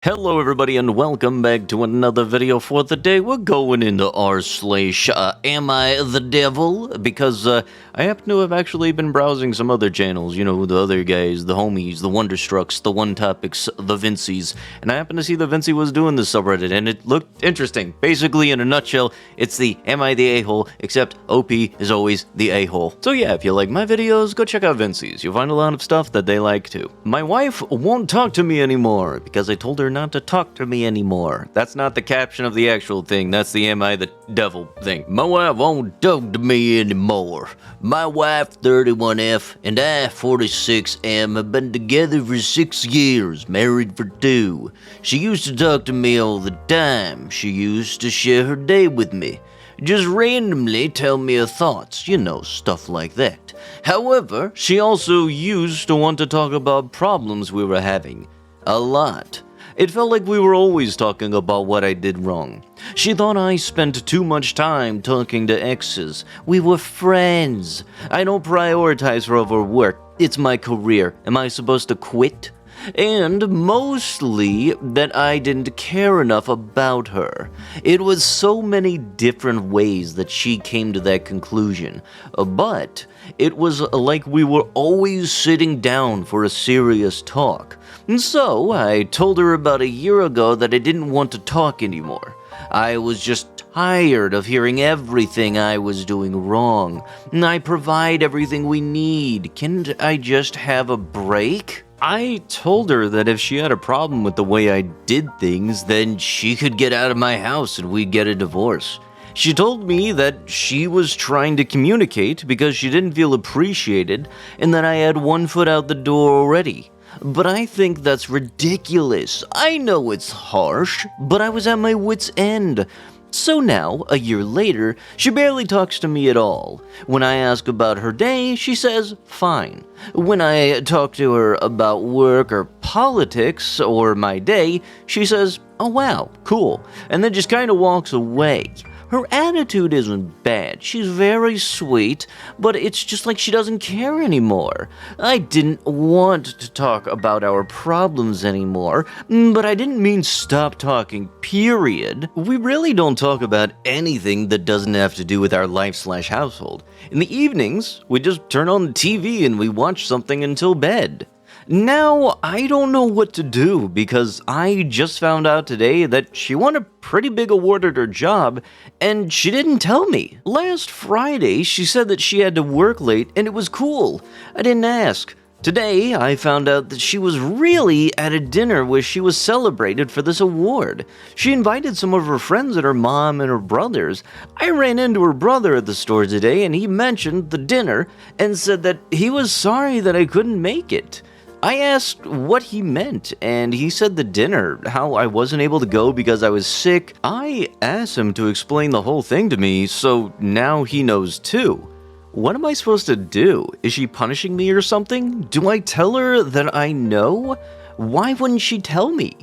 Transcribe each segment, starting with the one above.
Hello everybody and welcome back to another video for the day. We're going into Am I the Devil? Because I happen to have actually been browsing some other channels, you know, the other guys, the homies, the Wonderstrucks, the One Topics, the Vincies, and I happened to see that Vincy was doing this subreddit and it looked interesting. Basically, in a nutshell, it's the Am I the A-hole, except OP is always the a-hole. So yeah, if you like my videos, go check out Vincy's. You'll find a lot of stuff that they like too. My wife won't talk to me anymore because I told her not to talk to me anymore. That's not the caption of the actual thing, that's the Am I the Devil thing. My wife won't talk to me anymore. My wife, 31F, and I, 46M, have been together for 6 years, married for 2. She used to talk to me all the time. She used to share her day with me. Just randomly tell me her thoughts, you know, stuff like that. However, she also used to want to talk about problems we were having. A lot. It felt like we were always talking about what I did wrong. She thought I spent too much time talking to exes. We were friends. I don't prioritize her over work. It's my career. Am I supposed to quit? And mostly that I didn't care enough about her. It was so many different ways that she came to that conclusion. But it was like we were always sitting down for a serious talk. And so I told her about a year ago that I didn't want to talk anymore. I was just tired of hearing everything I was doing wrong. And I provide everything we need. Can't I just have a break? I told her that if she had a problem with the way I did things, then she could get out of my house and we'd get a divorce. She told me that she was trying to communicate because she didn't feel appreciated and that I had one foot out the door already. But I think that's ridiculous. I know it's harsh, but I was at my wit's end. So now, a year later, she barely talks to me at all. When I ask about her day, she says, fine. When I talk to her about work or politics or my day, she says, oh wow, cool, and then just kind of walks away. Her attitude isn't bad, she's very sweet, but it's just like she doesn't care anymore. I didn't want to talk about our problems anymore, but I didn't mean stop talking, period. We really don't talk about anything that doesn't have to do with our life/household. In the evenings, we just turn on the TV and we watch something until bed. Now, I don't know what to do because I just found out today that she won a pretty big award at her job and she didn't tell me. Last Friday, she said that she had to work late and it was cool. I didn't ask. Today, I found out that she was really at a dinner where she was celebrated for this award. She invited some of her friends and her mom and her brothers. I ran into her brother at the store today and he mentioned the dinner and said that he was sorry that I couldn't make it. I asked what he meant, and he said the dinner, how I wasn't able to go because I was sick. I asked him to explain the whole thing to me, so now he knows too. What am I supposed to do? Is she punishing me or something? Do I tell her that I know? Why wouldn't she tell me?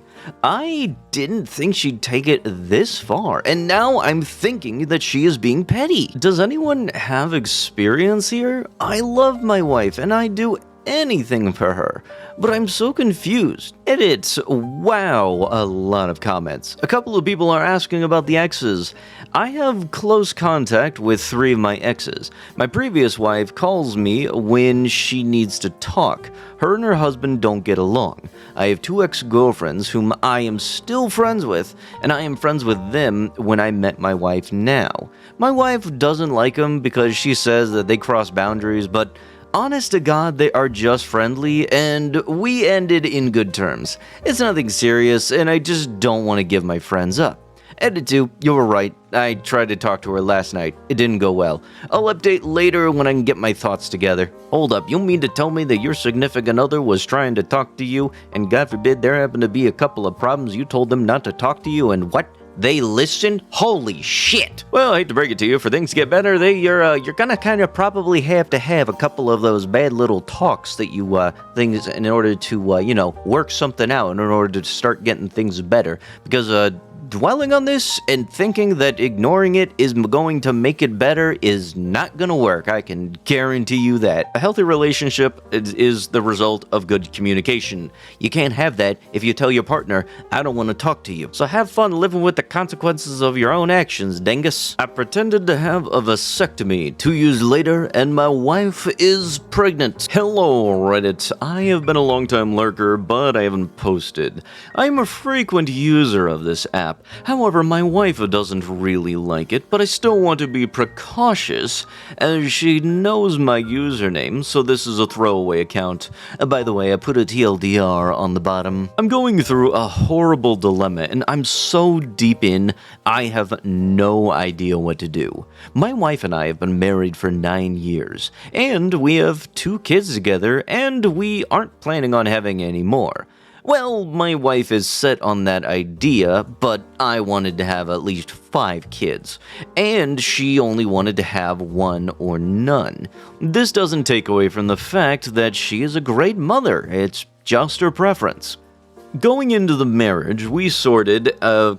I didn't think she'd take it this far, and now I'm thinking that she is being petty. Does anyone have experience here? I love my wife, and I do anything for her, but I'm so confused. Edits. Wow, a lot of comments. A couple of people are asking about the exes. I have close contact with 3 of my exes. My previous wife calls me when she needs to talk. Her and her husband don't get along. I have 2 ex-girlfriends whom I am still friends with, and I am friends with them when I met my wife now. My wife doesn't like them because she says that they cross boundaries, but honest to God, they are just friendly, and we ended in good terms. It's nothing serious, and I just don't want to give my friends up. Edit 2, you were right. I tried to talk to her last night. It didn't go well. I'll update later when I can get my thoughts together. Hold up, you mean to tell me that your significant other was trying to talk to you, and God forbid there happened to be a couple of problems, you told them not to talk to you, and what? They listened? Holy shit! Well, I hate to break it to you, for things to get better, you're gonna kind of probably have to have a couple of those bad little talks that you, things in order to, work something out, in order to start getting things better. Because, dwelling on this and thinking that ignoring it is going to make it better is not gonna work. I can guarantee you that. A healthy relationship is the result of good communication. You can't have that if you tell your partner, I don't want to talk to you. So have fun living with the consequences of your own actions, dingus. I pretended to have a vasectomy 2 years later, and my wife is pregnant. Hello, Reddit. I have been a long-time lurker, but I haven't posted. I'm a frequent user of this app. However, my wife doesn't really like it, but I still want to be precautious as she knows my username, so this is a throwaway account. By the way, I put a TLDR on the bottom. I'm going through a horrible dilemma, and I'm so deep in, I have no idea what to do. My wife and I have been married for 9 years, and we have 2 kids together, and we aren't planning on having any more. Well, my wife is set on that idea, but I wanted to have at least 5 kids, and she only wanted to have 1 or none. This doesn't take away from the fact that she is a great mother, it's just her preference. Going into the marriage, we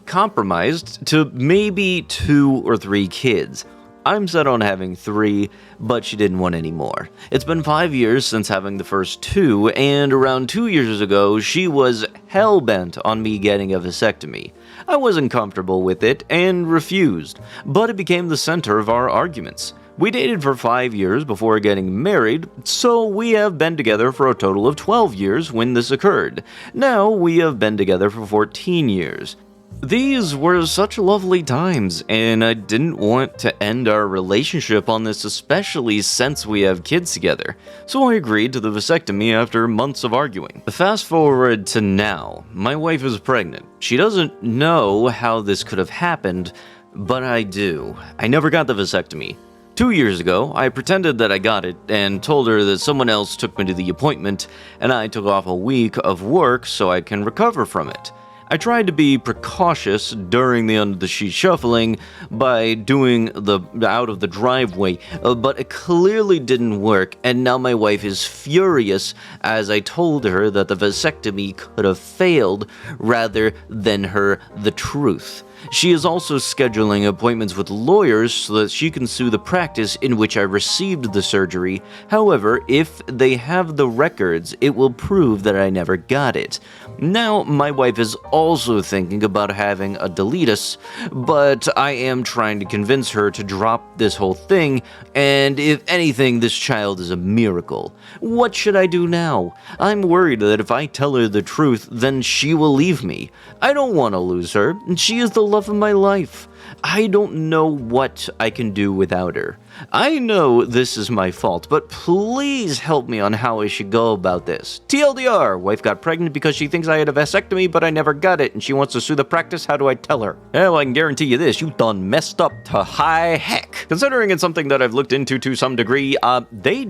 compromised to maybe 2 or 3 kids. I'm set on having 3, but she didn't want any more. It's been 5 years since having the first 2, and around 2 years ago, she was hell-bent on me getting a vasectomy. I wasn't comfortable with it and refused, but it became the center of our arguments. We dated for 5 years before getting married, so we have been together for a total of 12 years when this occurred. Now we have been together for 14 years. These were such lovely times, and I didn't want to end our relationship on this, especially since we have kids together. So I agreed to the vasectomy after months of arguing. Fast forward to now, my wife is pregnant. She doesn't know how this could have happened, but I do. I never got the vasectomy. 2 years ago, I pretended that I got it and told her that someone else took me to the appointment, and I took off a week of work so I can recover from it. I tried to be precautious during the under-the-sheet shuffling by doing the out of the driveway, but it clearly didn't work, and now my wife is furious as I told her that the vasectomy could have failed rather than her the truth. She is also scheduling appointments with lawyers so that she can sue the practice in which I received the surgery. However, if they have the records, it will prove that I never got it. Now, my wife is also thinking about having a deletus, but I am trying to convince her to drop this whole thing, and if anything, this child is a miracle. What should I do now? I'm worried that if I tell her the truth, then she will leave me. I don't want to lose her, and she is the love of my life. I don't know what I can do without her. I know this is my fault, but please help me on how I should go about this. TLDR, wife got pregnant because she thinks I had a vasectomy, but I never got it, and she wants to sue the practice. How do I tell her? Well, I can guarantee you this, you done messed up to high heck. Considering it's something that I've looked into to some degree, they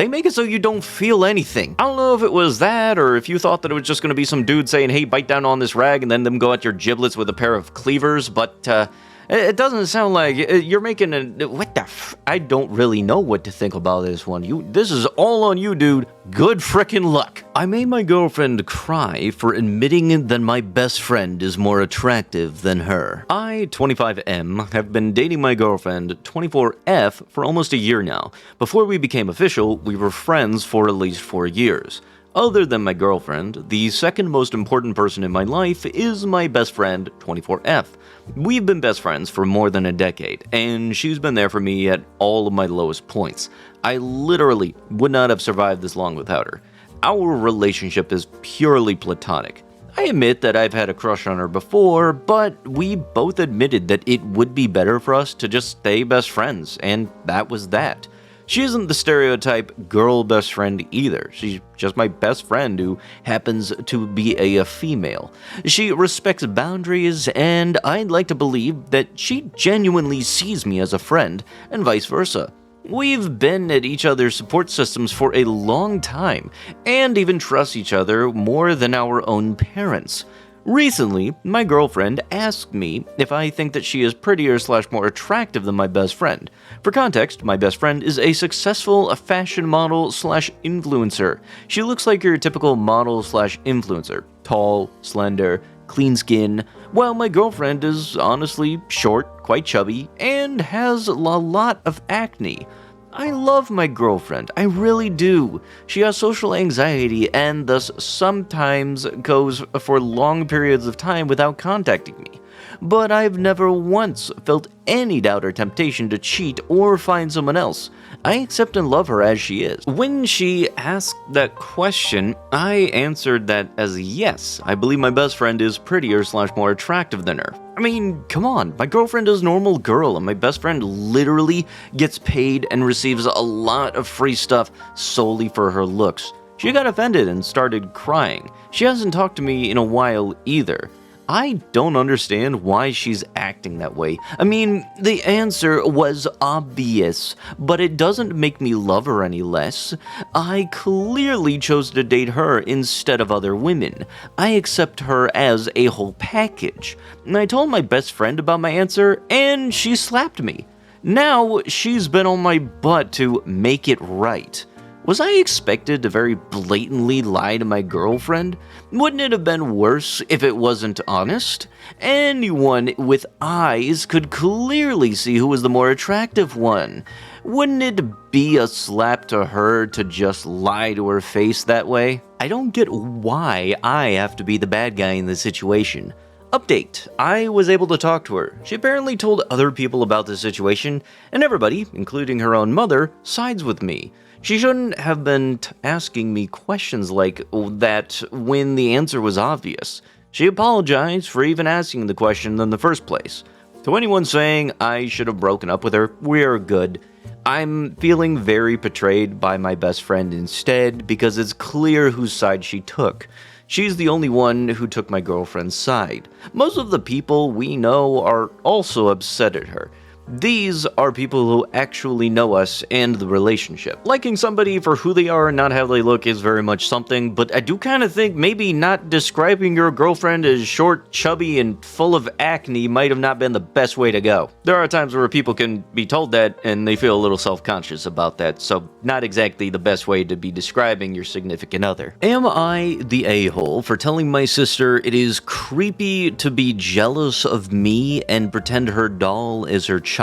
make it so you don't feel anything. I don't know if it was that, or if you thought that it was just gonna be some dude saying, hey, bite down on this rag, and then them go at your giblets with a pair of cleavers, but, it doesn't sound like you're making a... What the I don't really know what to think about this one. This is all on you, dude. Good frickin' luck. I made my girlfriend cry for admitting that my best friend is more attractive than her. I, 25M, have been dating my girlfriend, 24F, for almost a year now. Before we became official, we were friends for at least 4 years. Other than my girlfriend, the second most important person in my life is my best friend, 24F. We've been best friends for more than a decade, and she's been there for me at all of my lowest points. I literally would not have survived this long without her. Our relationship is purely platonic. I admit that I've had a crush on her before, but we both admitted that it would be better for us to just stay best friends, and that was that. She isn't the stereotype girl best friend either. She's just my best friend who happens to be a female. She respects boundaries, and I'd like to believe that she genuinely sees me as a friend, and vice versa. We've been at each other's support systems for a long time, and even trust each other more than our own parents. Recently, my girlfriend asked me if I think that she is prettier / more attractive than my best friend. For context, my best friend is a successful fashion model / influencer. She looks like your typical model / influencer. Tall, slender, clean skin, while my girlfriend is honestly short, quite chubby, and has a lot of acne. I love my girlfriend, I really do. She has social anxiety and thus sometimes goes for long periods of time without contacting me. But I've never once felt any doubt or temptation to cheat or find someone else. I accept and love her as she is. When she asked that question, I answered that as a yes. I believe my best friend is prettier / more attractive than her. I mean, come on, my girlfriend is a normal girl and my best friend literally gets paid and receives a lot of free stuff solely for her looks. She got offended and started crying. She hasn't talked to me in a while either. I don't understand why she's acting that way. I mean, the answer was obvious, but it doesn't make me love her any less. I clearly chose to date her instead of other women. I accept her as a whole package. I told my best friend about my answer, and she slapped me. Now she's been on my butt to make it right. Was I expected to very blatantly lie to my girlfriend? Wouldn't it have been worse if it wasn't honest? Anyone with eyes could clearly see who was the more attractive one. Wouldn't it be a slap to her to just lie to her face that way? I don't get why I have to be the bad guy in this situation. Update, I was able to talk to her. She apparently told other people about the situation, and everybody, including her own mother, sides with me. She shouldn't have been asking me questions like that when the answer was obvious. She apologized for even asking the question in the first place. To anyone saying I should have broken up with her, we're good. I'm feeling very betrayed by my best friend instead because it's clear whose side she took. She's the only one who took my girlfriend's side. Most of the people we know are also upset at her. These are people who actually know us and the relationship. Liking somebody for who they are and not how they look is very much something, but I do kind of think maybe not describing your girlfriend as short, chubby, and full of acne might have not been the best way to go. There are times where people can be told that and they feel a little self-conscious about that, so not exactly the best way to be describing your significant other. Am I the a-hole for telling my sister it is creepy to be jealous of me and pretend her doll is her child?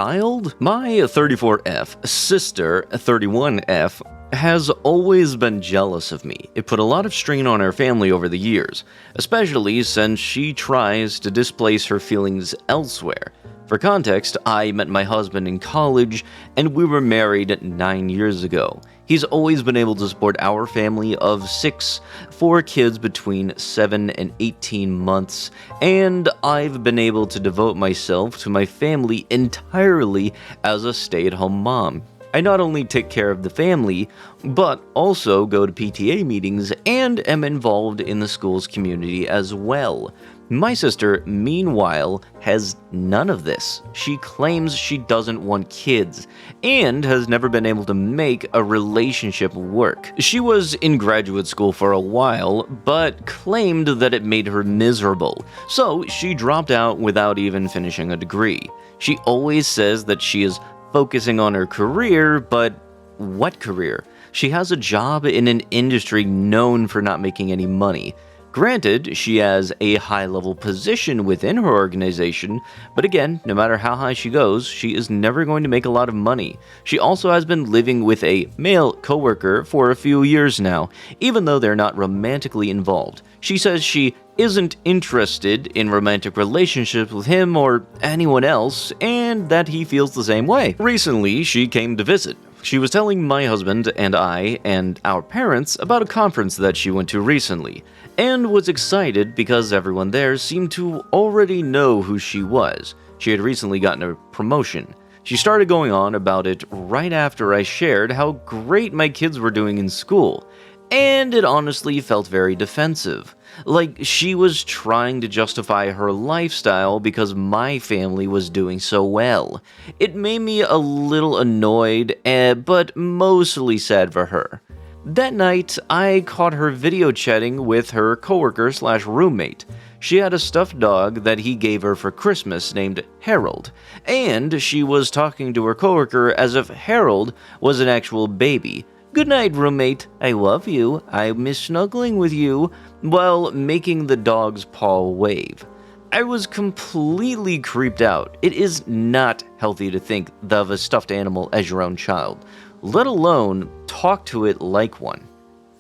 My 34F sister, 31F, has always been jealous of me. It put a lot of strain on our family over the years, especially since she tries to displace her feelings elsewhere. For context, I met my husband in college, and we were married 9 years ago. He's always been able to support our family of 6, 4 kids between 7 and 18 months, and I've been able to devote myself to my family entirely as a stay-at-home mom. I not only take care of the family, but also go to PTA meetings and am involved in the school's community as well. My sister, meanwhile, has none of this. She claims she doesn't want kids, and has never been able to make a relationship work. She was in graduate school for a while, but claimed that it made her miserable, so she dropped out without even finishing a degree. She always says that she is focusing on her career, but what career? She has a job in an industry known for not making any money. Granted, she has a high-level position within her organization, but again, no matter how high she goes, she is never going to make a lot of money. She also has been living with a male coworker for a few years now, even though they're not romantically involved. She says she isn't interested in romantic relationships with him or anyone else, and that he feels the same way. Recently, she came to visit. She was telling my husband and I and our parents about a conference that she went to recently, and was excited because everyone there seemed to already know who she was. She had recently gotten a promotion. She started going on about it right after I shared how great my kids were doing in school, and it honestly felt very defensive. Like she was trying to justify her lifestyle because my family was doing so well. It made me a little annoyed, but mostly sad for her. That night, I caught her video chatting with her coworker/roommate. She had a stuffed dog that he gave her for Christmas named Harold, and she was talking to her coworker as if Harold was an actual baby. "Good night, roommate. I love you. I miss snuggling with you," while making the dog's paw wave. I was completely creeped out. It is not healthy to think of a stuffed animal as your own child, let alone talk to it like one.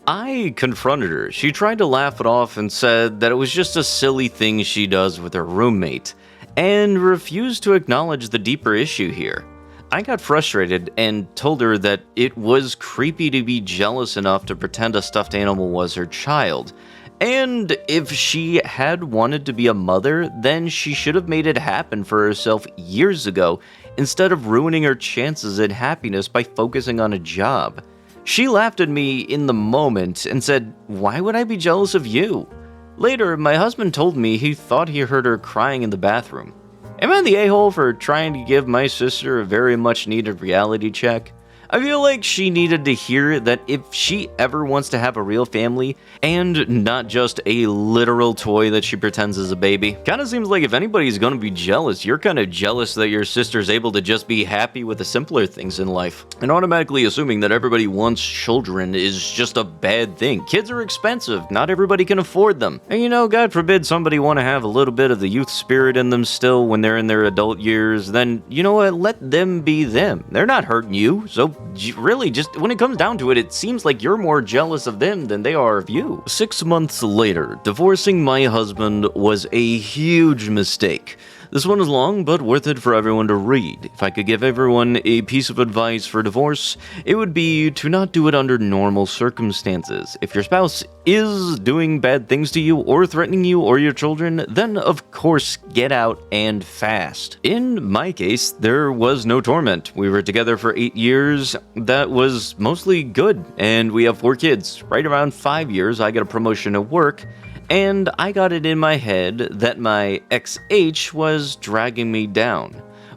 I confronted her. She tried to laugh it off and said that it was just a silly thing she does with her roommate, and refused to acknowledge the deeper issue here. I got frustrated and told her that it was creepy to be jealous enough to pretend a stuffed animal was her child, and if she had wanted to be a mother, then she should have made it happen for herself years ago, instead of ruining her chances at happiness by focusing on a job. She laughed at me in the moment and said, "Why would I be jealous of you?" Later, my husband told me he thought he heard her crying in the bathroom. Am I the a-hole for trying to give my sister a very much needed reality check? I feel like she needed to hear that if she ever wants to have a real family, and not just a literal toy that she pretends is a baby. Kinda seems like if anybody's gonna be jealous, you're kinda jealous that your sister's able to just be happy with the simpler things in life. And automatically assuming that everybody wants children is just a bad thing. Kids are expensive, not everybody can afford them. And you know, God forbid somebody want to have a little bit of the youth spirit in them still when they're in their adult years, then you know what, let them be them. They're not hurting you, so really, just when it comes down to it, it seems like you're more jealous of them than they are of you. 6 months later, divorcing my husband was a huge mistake. This one is long, but worth it for everyone to read. If I could give everyone a piece of advice for divorce, it would be to not do it under normal circumstances. If your spouse is doing bad things to you, or threatening you or your children, then of course get out and fast. In my case, there was no torment. We were together for 8 years. That was mostly good, and we have 4 kids. Right around 5 years, I got a promotion at work, and I got it in my head that my ex-H was dragging me down,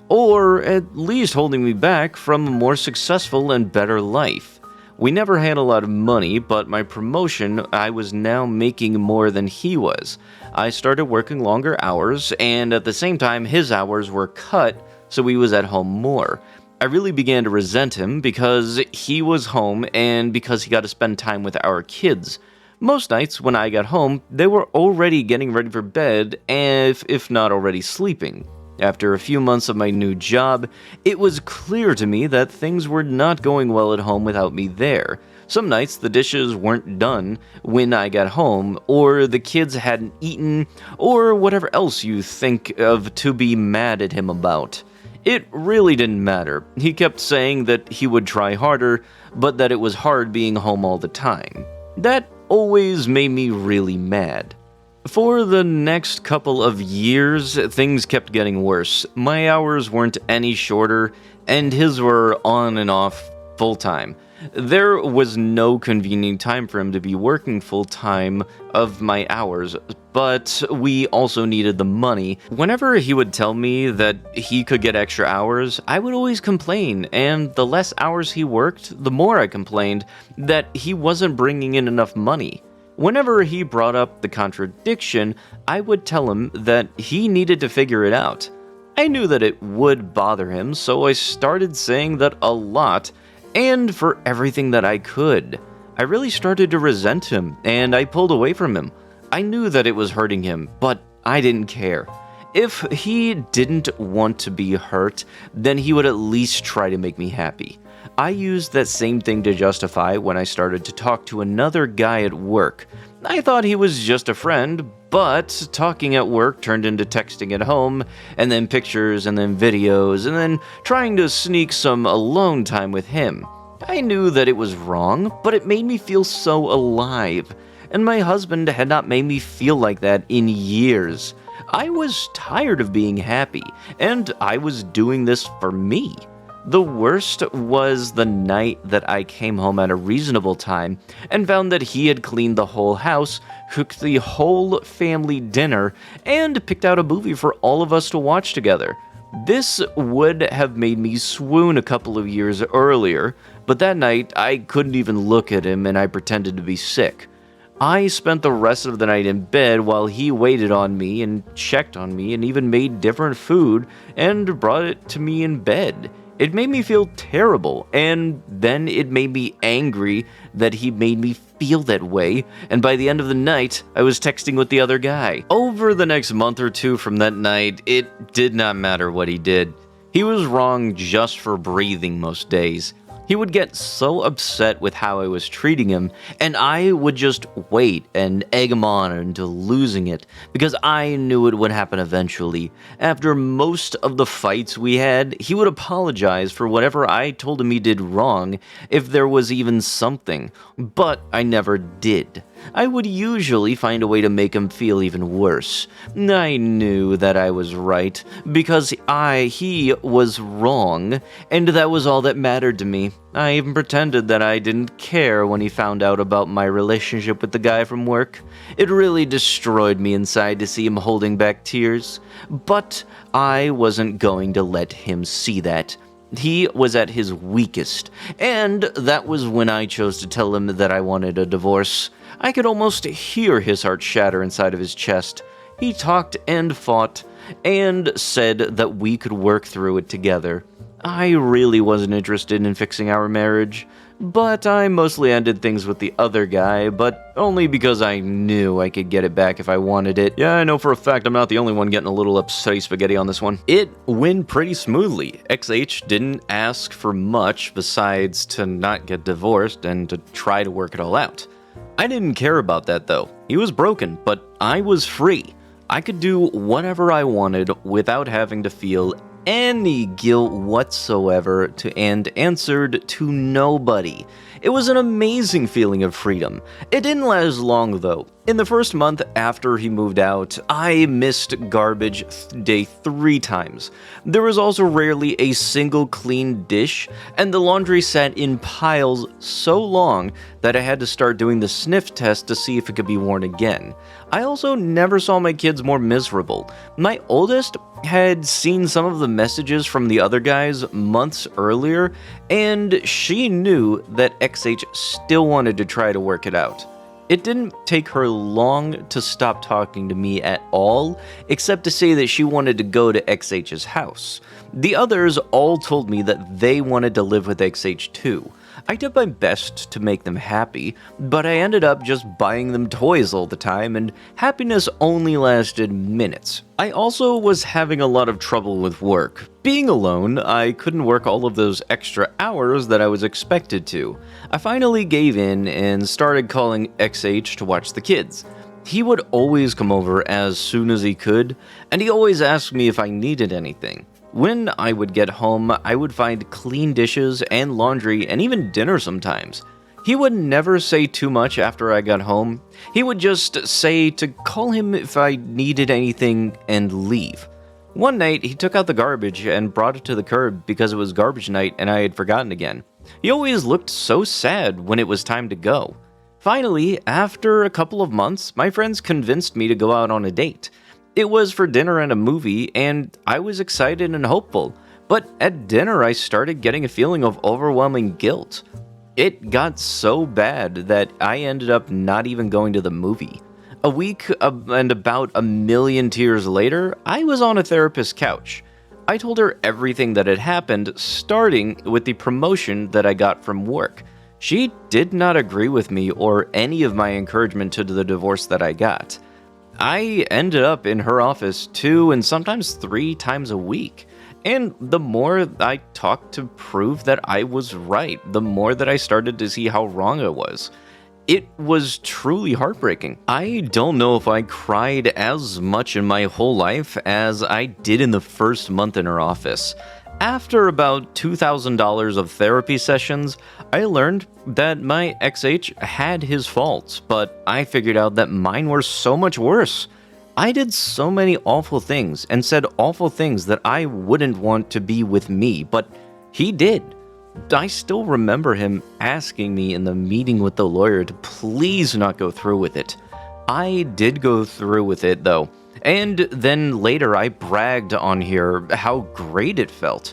or at least holding me back from a more successful and better life. We never had a lot of money, but my promotion, I was now making more than he was. I started working longer hours, and at the same time his hours were cut, so he was at home more. I really began to resent him because he was home and because he got to spend time with our kids. Most nights when I got home, they were already getting ready for bed, if not already sleeping. After a few months of my new job, it was clear to me that things were not going well at home without me there. Some nights the dishes weren't done when I got home, or the kids hadn't eaten, or whatever else you think of to be mad at him about. It really didn't matter. He kept saying that he would try harder, but that it was hard being home all the time. That always made me really mad. For the next couple of years, things kept getting worse. My hours weren't any shorter, and his were on and off full-time. There was no convenient time for him to be working full-time of my hours, but we also needed the money. Whenever he would tell me that he could get extra hours, I would always complain, and the less hours he worked, the more I complained that he wasn't bringing in enough money. Whenever he brought up the contradiction, I would tell him that he needed to figure it out. I knew that it would bother him, so I started saying that a lot, and for everything that I could. I really started to resent him, and I pulled away from him. I knew that it was hurting him, but I didn't care. If he didn't want to be hurt, then he would at least try to make me happy. I used that same thing to justify when I started to talk to another guy at work. I thought he was just a friend, but talking at work turned into texting at home, and then pictures, and then videos, and then trying to sneak some alone time with him. I knew that it was wrong, but it made me feel so alive, and my husband had not made me feel like that in years. I was tired of being happy, and I was doing this for me. The worst was the night that I came home at a reasonable time and found that he had cleaned the whole house, cooked the whole family dinner, and picked out a movie for all of us to watch together. This would have made me swoon a couple of years earlier, but that night I couldn't even look at him and I pretended to be sick. I spent the rest of the night in bed while he waited on me and checked on me and even made different food and brought it to me in bed. It made me feel terrible, and then it made me angry that he made me feel that way, and by the end of the night, I was texting with the other guy. Over the next month or two from that night, it did not matter what he did. He was wrong just for breathing most days. He would get so upset with how I was treating him, and I would just wait and egg him on into losing it, because I knew it would happen eventually. After most of the fights we had, he would apologize for whatever I told him he did wrong, if there was even something, but I never did. I would usually find a way to make him feel even worse. I knew that I was right, because he was wrong, and that was all that mattered to me. I even pretended that I didn't care when he found out about my relationship with the guy from work. It really destroyed me inside to see him holding back tears, but I wasn't going to let him see that. He was at his weakest, and that was when I chose to tell him that I wanted a divorce. I could almost hear his heart shatter inside of his chest. He talked and fought, and said that we could work through it together. I really wasn't interested in fixing our marriage, but I mostly ended things with the other guy, but only because I knew I could get it back if I wanted it. Yeah, I know for a fact I'm not the only one getting a little upsetty spaghetti on this one. It went pretty smoothly. XH didn't ask for much besides to not get divorced and to try to work it all out. I didn't care about that though. He was broken, but I was free. I could do whatever I wanted without having to feel any guilt whatsoever and answered to nobody. It was an amazing feeling of freedom. It didn't last long though. In the first month after he moved out, I missed garbage day 3 times. There was also rarely a single clean dish, and the laundry sat in piles so long that I had to start doing the sniff test to see if it could be worn again. I also never saw my kids more miserable. My oldest had seen some of the messages from the other guys months earlier, and she knew that XH still wanted to try to work it out. It didn't take her long to stop talking to me at all, except to say that she wanted to go to XH's house. The others all told me that they wanted to live with XH too. I did my best to make them happy, but I ended up just buying them toys all the time, and happiness only lasted minutes. I also was having a lot of trouble with work. Being alone, I couldn't work all of those extra hours that I was expected to. I finally gave in and started calling XH to watch the kids. He would always come over as soon as he could, and he always asked me if I needed anything. When I would get home, I would find clean dishes and laundry and even dinner sometimes. He would never say too much after I got home. He would just say to call him if I needed anything and leave. One night, he took out the garbage and brought it to the curb because it was garbage night and I had forgotten again. He always looked so sad when it was time to go. Finally, after a couple of months, my friends convinced me to go out on a date. It was for dinner and a movie, and I was excited and hopeful, but at dinner I started getting a feeling of overwhelming guilt. It got so bad that I ended up not even going to the movie. A week and about 1,000,000 tears later, I was on a therapist's couch. I told her everything that had happened, starting with the promotion that I got from work. She did not agree with me or any of my encouragement to the divorce that I got. I ended up in her office 2 and sometimes 3 times a week. And the more I talked to prove that I was right, the more that I started to see how wrong I was. It was truly heartbreaking. I don't know if I cried as much in my whole life as I did in the first month in her office. After about $2,000 of therapy sessions, I learned that my XH had his faults, but I figured out that mine were so much worse. I did so many awful things and said awful things that I wouldn't want to be with me, but he did. I still remember him asking me in the meeting with the lawyer to please not go through with it. I did go through with it though. And then later I bragged on here how great it felt.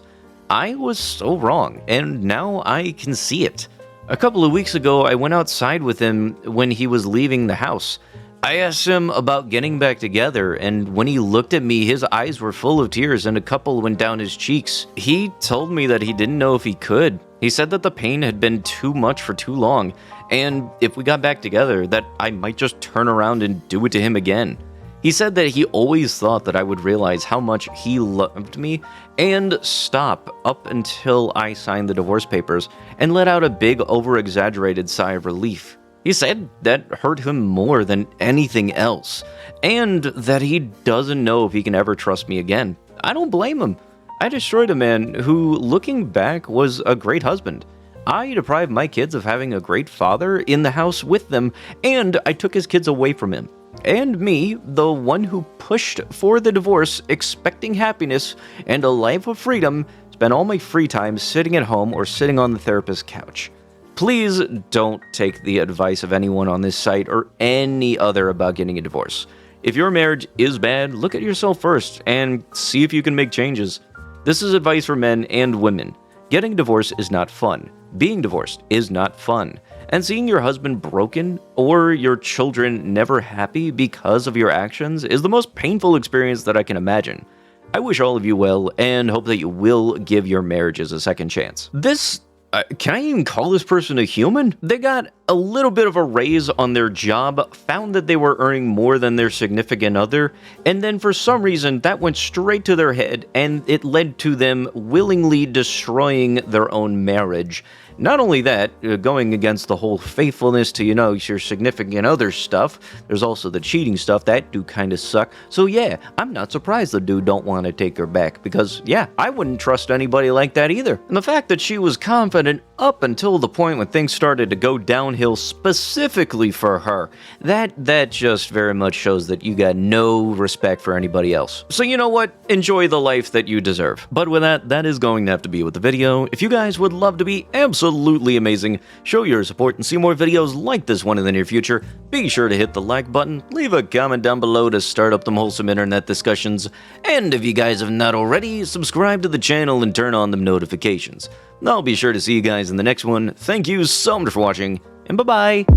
I was so wrong, and now I can see it. A couple of weeks ago, I went outside with him when he was leaving the house. I asked him about getting back together, and when he looked at me, his eyes were full of tears and a couple went down his cheeks. He told me that he didn't know if he could. He said that the pain had been too much for too long, and if we got back together, that I might just turn around and do it to him again. He said that he always thought that I would realize how much he loved me and stop up until I signed the divorce papers and let out a big over-exaggerated sigh of relief. He said that hurt him more than anything else, and that he doesn't know if he can ever trust me again. I don't blame him. I destroyed a man who, looking back, was a great husband. I deprived my kids of having a great father in the house with them, and I took his kids away from him. And me, the one who pushed for the divorce, expecting happiness and a life of freedom, spent all my free time sitting at home or sitting on the therapist's couch. Please don't take the advice of anyone on this site or any other about getting a divorce. If your marriage is bad, look at yourself first and see if you can make changes. This is advice for men and women. Getting a divorce is not fun. Being divorced is not fun. And seeing your husband broken or your children never happy because of your actions is the most painful experience that I can imagine. I wish all of you well and hope that you will give your marriages a second chance. Can I even call this person a human? They got a little bit of a raise on their job, found that they were earning more than their significant other, and then for some reason that went straight to their head and it led to them willingly destroying their own marriage. Not only that, going against the whole faithfulness to, your significant other stuff, there's also the cheating stuff. That do kind of suck. So yeah, I'm not surprised the dude don't want to take her back because, yeah, I wouldn't trust anybody like that either. And the fact that she was confident up until the point when things started to go downhill specifically for her, that just very much shows that you got no respect for anybody else. So you know what? Enjoy the life that you deserve. But with that is going to have to be with the video. If you guys would love to be absolutely amazing, show your support and see more videos like this one in the near future, be sure to hit the like button, leave a comment down below to start up them wholesome internet discussions, and if you guys have not already, subscribe to the channel and turn on them notifications. I'll be sure to see you guys in the next one. Thank you so much for watching, and bye-bye!